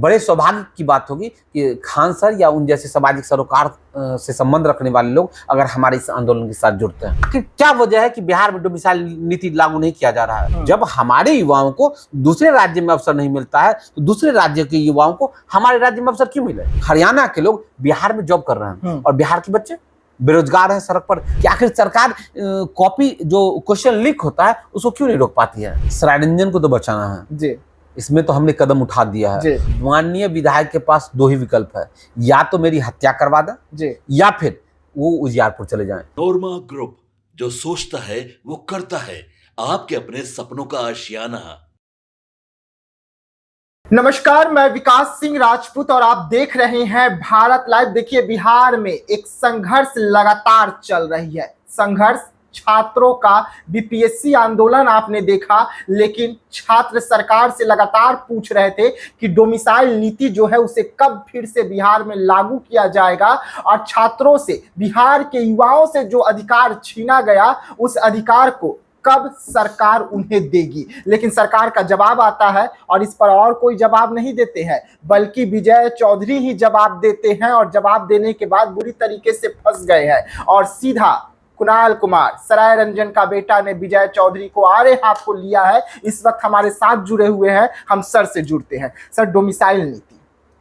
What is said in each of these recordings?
बड़े सौभाग्य की बात होगी कि खान सर या उन जैसे सामाजिक सरोकार से संबंध रखने वाले लोग अगर हमारे इस आंदोलन के साथ जुड़ते हैं। कि क्या वजह है कि बिहार में डोमिसाइल नीति लागू नहीं किया जा रहा है? जब हमारे युवाओं को दूसरे राज्य में अवसर नहीं मिलता है तो दूसरे राज्य के युवाओं को हमारे राज्य में अवसर क्यों मिले? हरियाणा के लोग बिहार में जॉब कर रहे हैं और बिहार के बच्चे बेरोजगार है सड़क पर। कि आखिर सरकार कॉपी जो क्वेश्चन लीक होता है उसको क्यों नहीं रोक पाती है? सराय को तो बचाना है जी, इसमें तो हमने कदम उठा दिया है। माननीय विधायक के पास दो ही विकल्प है, या तो मेरी हत्या करवा दे या फिर वो उजियारपुर चले जाएं। नोरमा ग्रुप, जो सोचता है वो करता है, आपके अपने सपनों का आशियाना। नमस्कार, मैं विकास सिंह राजपूत और आप देख रहे हैं भारत लाइव। देखिए, बिहार में एक संघर्ष लगातार चल रही है। संघर्ष छात्रों का बीपीएससी आंदोलन आपने देखा, लेकिन छात्र सरकार से लगातार पूछ रहे थे कि डोमिसाइल नीति जो है उसे कब फिर से बिहार में लागू किया जाएगा और छात्रों से, बिहार के युवाओं से जो अधिकार छीना गया उस अधिकार को कब सरकार उन्हें देगी। लेकिन सरकार का जवाब आता है और इस पर और कोई जवाब नहीं देते हैं, बल्कि विजय चौधरी ही जवाब देते हैं और जवाब देने के बाद बुरी तरीके से फंस गए हैं। और सीधा कुणाल कुमार, सराय रंजन का बेटा, ने विजय चौधरी को आड़े हाथ को लिया है। इस वक्त हमारे साथ जुड़े हुए हैं, हम सर से जुड़ते हैं। सर, डोमिसाइल नीति,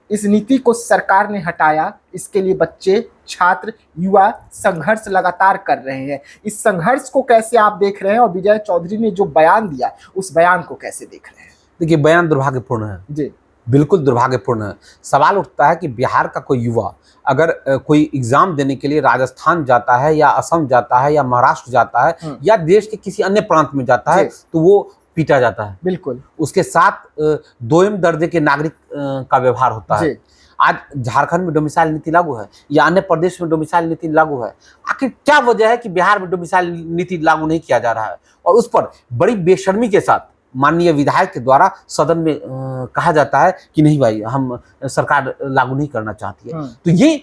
इस नीति को सरकार ने हटाया, इसके लिए बच्चे, छात्र, युवा संघर्ष लगातार कर रहे हैं। इस संघर्ष को कैसे आप देख रहे हैं और विजय चौधरी ने जो बयान दिया उस बयान को कैसे देख रहे हैं? देखिए, बयान दुर्भाग्यपूर्ण है जी, बिल्कुल दुर्भाग्यपूर्ण है। सवाल उठता है कि बिहार का कोई युवा अगर कोई एग्जाम देने के लिए राजस्थान जाता है या असम जाता है या महाराष्ट्र जाता है या देश के किसी अन्य प्रांत में जाता है तो वो पीटा जाता है। बिल्कुल, उसके साथ दोयम दर्जे के नागरिक का व्यवहार होता है। आज झारखंड में डोमिसाइल नीति लागू है या अन्य प्रदेश में डोमिसाइल नीति लागू है। आखिर क्या वजह है कि बिहार में डोमिसाइल नीति लागू नहीं किया जा रहा है? और उस पर बड़ी बेशर्मी के साथ माननीय विधायक के द्वारा सदन में कहा जाता है कि नहीं भाई, हम सरकार लागू नहीं करना चाहती है। तो ये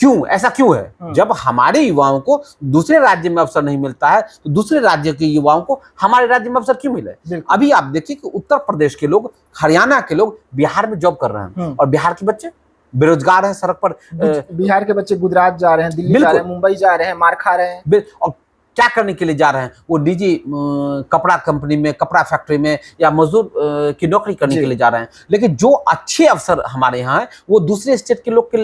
क्यों, ऐसा क्यों है? जब हमारे युवाओं को दूसरे राज्य में अवसर नहीं मिलता है तो दूसरे राज्य के युवाओं को हमारे राज्य में अवसर क्यों मिले? अभी आप देखिए कि उत्तर प्रदेश के लोग, हरियाणा के लोग बिहार में जॉब कर रहे हैं और बिहार के बच्चे बेरोजगार हैं सड़क पर। बिहार के बच्चे गुजरात जा रहे हैं, दिल्ली जा रहे हैं, मुंबई जा रहे हैं, मार खा रहे हैं। और क्या करने के लिए जा रहे हैं? वो निजी कपड़ा कंपनी में, कपड़ा फैक्ट्री में या मजदूर की नौकरी करने के लिए जा रहे हैं। लेकिन जो अच्छे अवसर हमारे यहाँ है वो दूसरे स्टेट के लोग के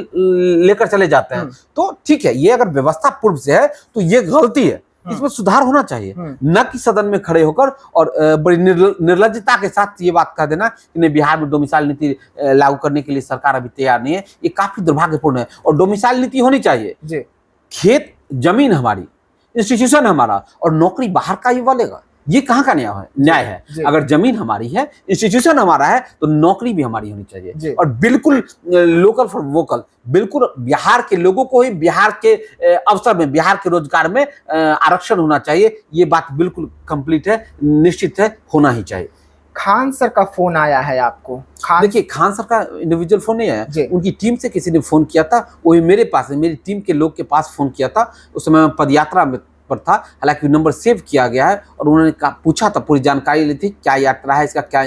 लेकर चले जाते हैं। तो ठीक है, ये अगर व्यवस्था पूर्व से है तो ये गलती है, इसमें सुधार होना चाहिए। न कि सदन में खड़े होकर और बड़ी निर्लज्जता के साथ ये बात कह देना कि नहीं, बिहार में डोमिसाइल नीति लागू करने के लिए सरकार अभी तैयार नहीं है। ये काफी दुर्भाग्यपूर्ण है और डोमिसाइल नीति होनी चाहिए। खेत जमीन हमारी, इंस्टीट्यूशन हमारा और नौकरी बाहर का युवा लेगा, ये कहाँ का न्याय है? अगर जमीन हमारी है, इंस्टीट्यूशन हमारा है तो नौकरी भी हमारी होनी चाहिए। और बिल्कुल लोकल फॉर वोकल, बिल्कुल बिहार के लोगों को ही बिहार के अवसर में, बिहार के रोजगार में आरक्षण होना चाहिए। ये बात बिल्कुल कंप्लीट है, निश्चित है, होना ही चाहिए। खान सर का फोन आया है आपको? देखिए, खान सर का इंडिविजुअल फोन नहीं आया, उनकी टीम से किसी ने फोन किया था, वही मेरे पास है, मेरी टीम के लोग के पास फोन किया था। उस समय मैं पदयात्रा में पर था, हालांकि नंबर सेव किया गया है और उन्होंने पूछा था, पूरी जानकारी ली थी, क्या यात्रा है, इसका क्या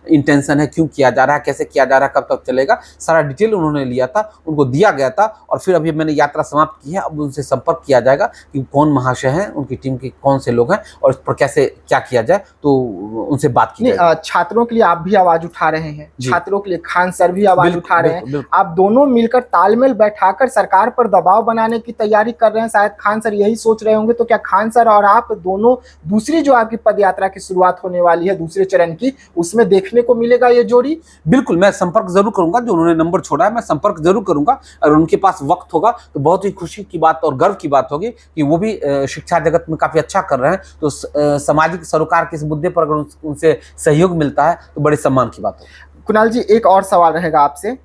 इंटेंशन है, क्यों किया जा रहा है, कैसे किया जा रहा है, कब तक चलेगा, सारा डिटेल उन्होंने लिया था, उनको दिया गया था। और फिर अभी मैंने यात्रा समाप्त की है, अब उनसे संपर्क किया जाएगा कि कौन महाशय हैं, उनकी टीम के कौन से लोग हैं और इस पर कैसे क्या किया जाए, तो उनसे बात की जाए। छात्रों के लिए आप भी आवाज उठा रहे हैं, छात्रों के लिए खान सर भी आवाज उठा रहे हैं। आप दोनों मिलकर तालमेल बैठाकर सरकार पर दबाव बनाने की तैयारी कर रहे हैं। शायद खान सर यही सोच रहे होंगे। तो क्या खान सर और आप दोनों दूसरी जो आपकी पदयात्रा की शुरुआत होने वाली है, दूसरे चरण की, उसमें देखने को मिलेगा ये जोड़ी? बिल्कुल, मैं संपर्क जरूर करूंगा। जो उन्होंने नंबर छोड़ा है मैं संपर्क जरूर करूंगा। अगर उनके पास वक्त होगा तो बहुत ही खुशी की बात और गर्व की बात होगी कि वो भी शिक्षा जगत में काफी अच्छा कर रहे हैं। तो सामाजिक सरोकार के इस मुद्दे पर अगर उनसे सहयोग मिलता है तो बड़े सम्मान की बात होगी। कुणाल जी, एक और सवाल रहेगा आपसे।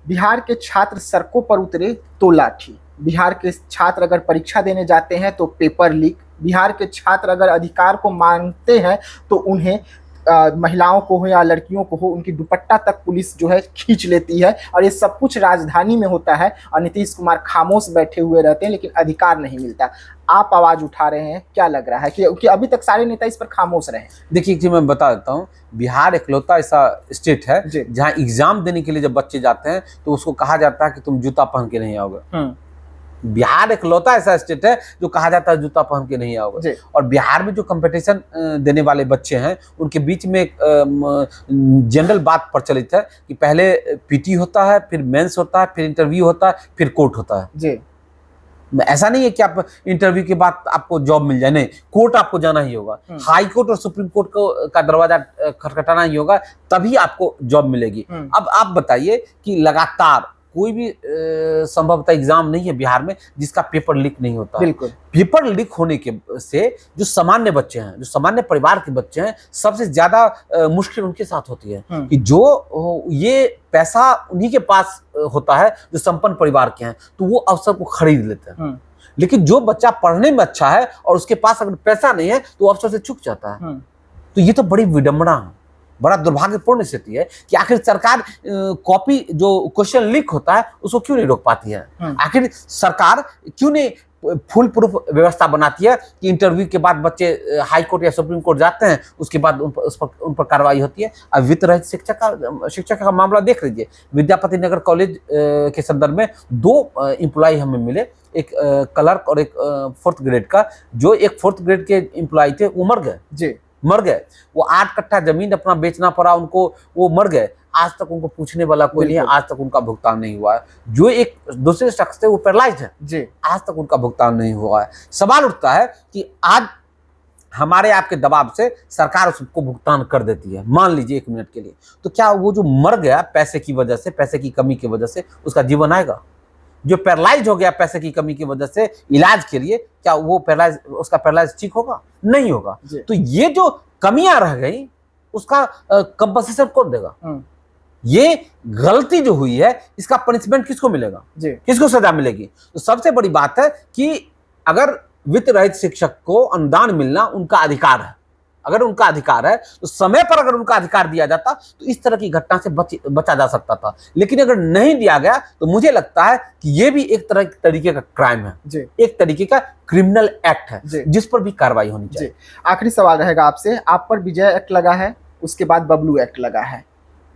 बिहार के छात्र सड़कों पर उतरे तो लाठी, बिहार के छात्र अगर परीक्षा देने जाते हैं तो पेपर लीक, बिहार के छात्र अगर अधिकार को मांगते हैं तो उन्हें महिलाओं को हो या लड़कियों को हो, उनकी दुपट्टा तक पुलिस जो है खींच लेती है, और ये सब कुछ राजधानी में होता है और नीतीश कुमार खामोश बैठे हुए रहते हैं, लेकिन अधिकार नहीं मिलता। आप आवाज उठा रहे हैं, क्या लग रहा है कि अभी तक सारे नेता इस पर खामोश रहे? देखिए कि मैं बता देता हूँ, बिहार इकलौता ऐसा स्टेट है जहाँ एग्जाम देने के लिए जब बच्चे जाते हैं तो उसको कहा जाता है कि तुम जूता पहन के नहीं आओगे। बिहार इकलौता ऐसा स्टेट है जो कहा जाता है जूता पहन के नहीं आओगे। और बिहार में जो कंपटीशन देने वाले बच्चे हैं उनके बीच में एक जनरल बात प्रचलित है कि पहले पीटी होता है, फिर मेंस होता है, फिर इंटरव्यू होता है, फिर कोर्ट होता है जी। ऐसा नहीं है कि आप इंटरव्यू के बाद आपको जॉब मिल जाए, नहीं, कोर्ट आपको जाना ही होगा। हाई कोर्ट और सुप्रीम कोर्ट का दरवाजा खटखटाना ही होगा, तभी आपको जॉब मिलेगी। अब आप बताइए कि लगातार कोई भी संभवतः एग्जाम नहीं है बिहार में जिसका पेपर लीक नहीं होता। बिल्कुल। पेपर लीक होने के से जो सामान्य बच्चे हैं, जो सामान्य परिवार के बच्चे हैं, सबसे ज्यादा मुश्किल उनके साथ होती है कि जो ये पैसा उन्हीं के पास होता है जो संपन्न परिवार के हैं, तो वो अवसर को खरीद लेते हैं। लेकिन जो बच्चा पढ़ने में अच्छा है और उसके पास अगर पैसा नहीं है तो अवसर से चूक जाता है। तो ये तो बड़ी विडंबना है, बड़ा दुर्भाग्यपूर्ण स्थिति है कि आखिर सरकार कॉपी जो क्वेश्चन लीक होता है उसको क्यों नहीं रोक पाती है। आखिर सरकार क्यों नहीं फुल प्रूफ व्यवस्था बनाती है कि इंटरव्यू के बाद बच्चे हाई कोर्ट या सुप्रीम कोर्ट जाते हैं, उसके बाद उन पर कार्रवाई होती है। अब वित्त रहित शिक्षक का मामला देख लीजिए। विद्यापति नगर कॉलेज के संदर्भ में 2 एम्प्लॉय हमें मिले, एक क्लर्क और एक 4th ग्रेड का। जो एक 4th ग्रेड के एम्प्लॉय थे वो मर गए। वो 8 कट्ठा जमीन अपना बेचना पड़ा उनको, वो मर गए। आज तक उनको पूछने वाला कोई नहीं है, आज तक उनका भुगतान नहीं हुआ है। जो एक दूसरे शख्स थे वो पैरालाइज्ड है जी, आज तक उनका भुगतान नहीं हुआ है। सवाल उठता है कि आज हमारे आपके दबाव से सरकार उसको भुगतान कर देती है, मान लीजिए 1 मिनट के लिए, तो क्या वो जो मर गया पैसे की वजह से, पैसे की कमी की वजह से, उसका जीवन आएगा? जो पैरालाइज हो गया पैसे की कमी की वजह से इलाज के लिए, क्या वो उसका पैरालाइज ठीक होगा? नहीं होगा। तो ये जो कमियां रह गई उसका कंपनसेशन कौन देगा? ये गलती जो हुई है इसका पनिशमेंट किसको मिलेगा, किसको सजा मिलेगी? तो सबसे बड़ी बात है कि अगर वित्त रहित शिक्षक को अनुदान मिलना उनका अधिकार है, अगर उनका अधिकार है तो समय पर अगर उनका अधिकार दिया जाता तो इस तरह की घटना से बचा जा सकता था। लेकिन अगर नहीं दिया गया तो मुझे लगता है कि ये भी एक तरीके का क्राइम है, एक तरीके का क्रिमिनल एक्ट है जिस पर भी कार्रवाई होनी चाहिए। आखिरी सवाल रहेगा आपसे, आप पर विजय एक्ट लगा है, उसके बाद बबलू एक्ट लगा है।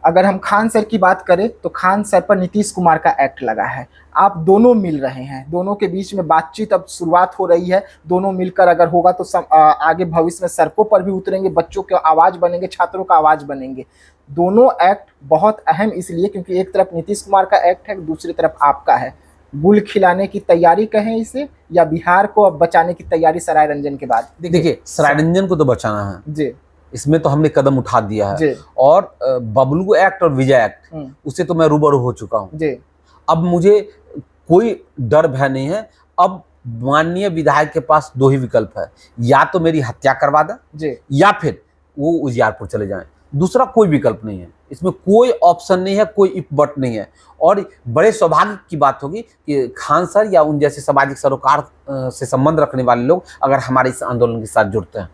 अगर हम खान सर की बात करें तो खान सर पर नीतीश कुमार का एक्ट लगा है। आप दोनों मिल रहे हैं, दोनों के बीच में बातचीत अब शुरुआत हो रही है। दोनों मिलकर अगर होगा तो आगे भविष्य में सड़कों पर भी उतरेंगे, बच्चों के आवाज बनेंगे, छात्रों का आवाज बनेंगे। दोनों एक्ट बहुत अहम इसलिए क्योंकि एक तरफ नीतीश कुमार का एक्ट है, दूसरी तरफ आपका है। गुल खिलाने की तैयारी कहें इसे, या बिहार को अब बचाने की तैयारी सराय रंजन के बाद? देखिए, सराय रंजन को तो बचाना है जी, इसमें तो हमने कदम उठा दिया है। और बबलू एक्ट और विजय एक्ट उससे तो मैं रूबरू हो चुका हूँ। अब मुझे कोई डर भय नहीं है। अब माननीय विधायक के पास 2 ही विकल्प है, या तो मेरी हत्या करवा दें या फिर वो उजियारपुर चले जाएं। दूसरा कोई विकल्प नहीं है, इसमें कोई ऑप्शन नहीं है, कोई इफ बट नहीं है। और बड़े सौभाग्य की बात होगी कि खान सर या उन जैसे सामाजिक सरोकार से संबंध रखने वाले लोग अगर हमारे इस आंदोलन के साथ जुड़ते हैं।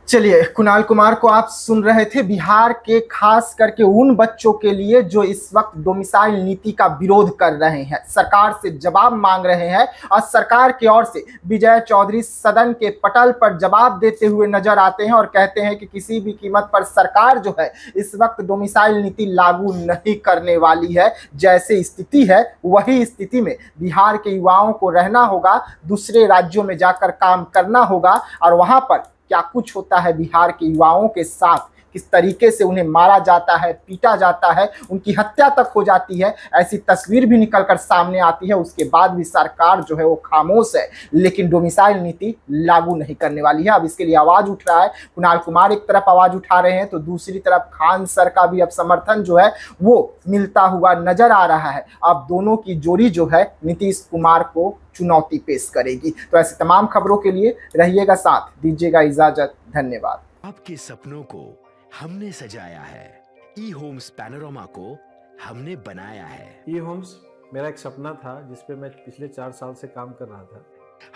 चलिए, कुणाल कुमार को आप सुन रहे थे, बिहार के खास करके उन बच्चों के लिए जो इस वक्त डोमिसाइल नीति का विरोध कर रहे हैं, सरकार से जवाब मांग रहे हैं। और सरकार की ओर से विजय चौधरी सदन के पटल पर जवाब देते हुए नजर आते हैं और कहते हैं कि किसी भी कीमत पर सरकार जो है इस वक्त डोमिसाइल नीति लागू नहीं करने वाली है। जैसे स्थिति है वही स्थिति में बिहार के युवाओं को रहना होगा, दूसरे राज्यों में जाकर काम करना होगा, और वहां पर क्या कुछ होता है बिहार के युवाओं के साथ, किस तरीके से उन्हें मारा जाता है, पीटा जाता है, उनकी हत्या तक हो जाती है, ऐसी तस्वीर भी निकलकर सामने आती है। उसके बाद भी सरकार जो है वो खामोश है, लेकिन डोमिसाइल नीति लागू नहीं करने वाली है। अब इसके लिए आवाज उठ रहा है, कुणाल कुमार एक तरफ आवाज उठा रहे हैं तो दूसरी तरफ खान सर का भी अब समर्थन जो है वो मिलता हुआ नजर आ रहा है। अब दोनों की जोड़ी जो है नीतीश कुमार को चुनौती पेश करेगी। तो ऐसी तमाम खबरों के लिए रहिएगा साथ, दीजिएगा इजाजत, धन्यवाद। आपके सपनों को हमने सजाया है, ई होम्स पैनोरामा को हमने बनाया है। ई होम्स मेरा एक सपना था जिस पे मैं पिछले 4 साल से काम कर रहा था।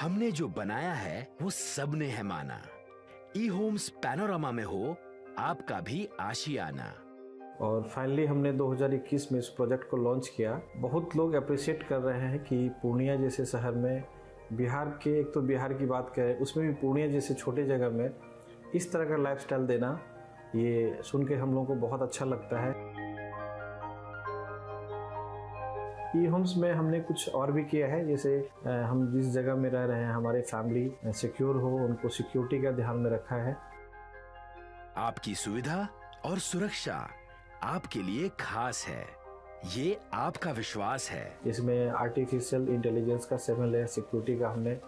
हमने जो बनाया है वो सबने है माना। ई होम्स पैनोरामा में हो आपका भी आशियाना। और फाइनली हमने 2021 में इस प्रोजेक्ट को लॉन्च किया। बहुत लोग अप्रिशिएट कर रहे हैं कि पूर्णिया जैसे शहर में, बिहार के, एक तो बिहार की बात करें उसमें भी पूर्णिया जैसे छोटे जगह में इस तरह का लाइफस्टाइल देना, ये सुन के हम लोगों को बहुत अच्छा लगता है। ई होम्स में हमने कुछ और भी किया है, जैसे हम जिस जगह में रह रहे हैं हमारे फैमिली सिक्योर हो, उनको सिक्योरिटी का ध्यान में रखा है। आपकी सुविधा और सुरक्षा आपके लिए खास है, ये आपका विश्वास है। इसमें आर्टिफिशियल इंटेलिजेंस का 7 लेयर सिक्योरिटी का हमने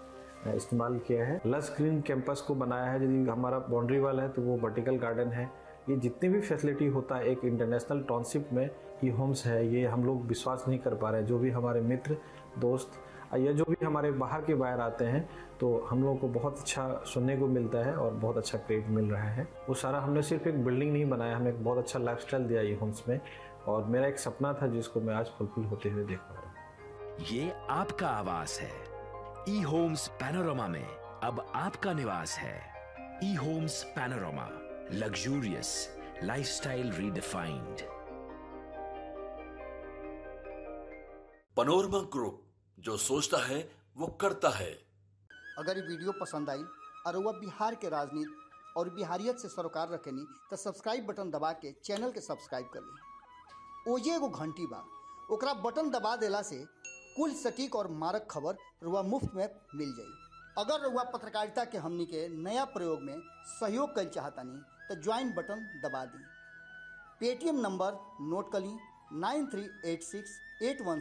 इस्तेमाल किया है। लस ग्रीन कैंपस को बनाया है। यदि हमारा बाउंड्री वाल है तो वो वर्टिकल गार्डन है। ये जितनी भी फैसिलिटी होता है एक इंटरनेशनल टाउनशिप में, ई होम्स है, ये हम लोग विश्वास नहीं कर पा रहे हैं। जो भी हमारे मित्र दोस्त या जो भी हमारे बाहर के बाहर आते हैं तो हम लोगों को बहुत अच्छा सुनने को मिलता है और बहुत अच्छा क्रेडिट मिल रहा है। वो सारा हमने सिर्फ एक बिल्डिंग नहीं बनाया, हमें एक बहुत अच्छा लाइफस्टाइल दिया ई होम्स में, और मेरा एक सपना था जिसको मैं आज फुलफिल होते हुए देख पा रहा हूँ। ये आपका आवास है। ई होम्स पैनोरामा में अब आपका निवास है। E homes Panorama, luxurious lifestyle redefined. Panorama group, जो सोचता है वो करता है। अगर ये वीडियो पसंद आई और वह बिहार के राजनीति और बिहारियत से सरोकार रखेनी तो सब्सक्राइब बटन दबा के चैनल के सब्सक्राइब कर ली। ओजे एगो घंटी बा, ओकरा बटन दबा देला से कुल सटीक और मारक खबर रुआ मुफ्त में मिल जाई। अगर रुआ पत्रकारिता के हमनी के नया प्रयोग में सहयोग कर चाहतानी तो ज्वाइन बटन दबा दी। पेटीएम नंबर नोट कर ली 938681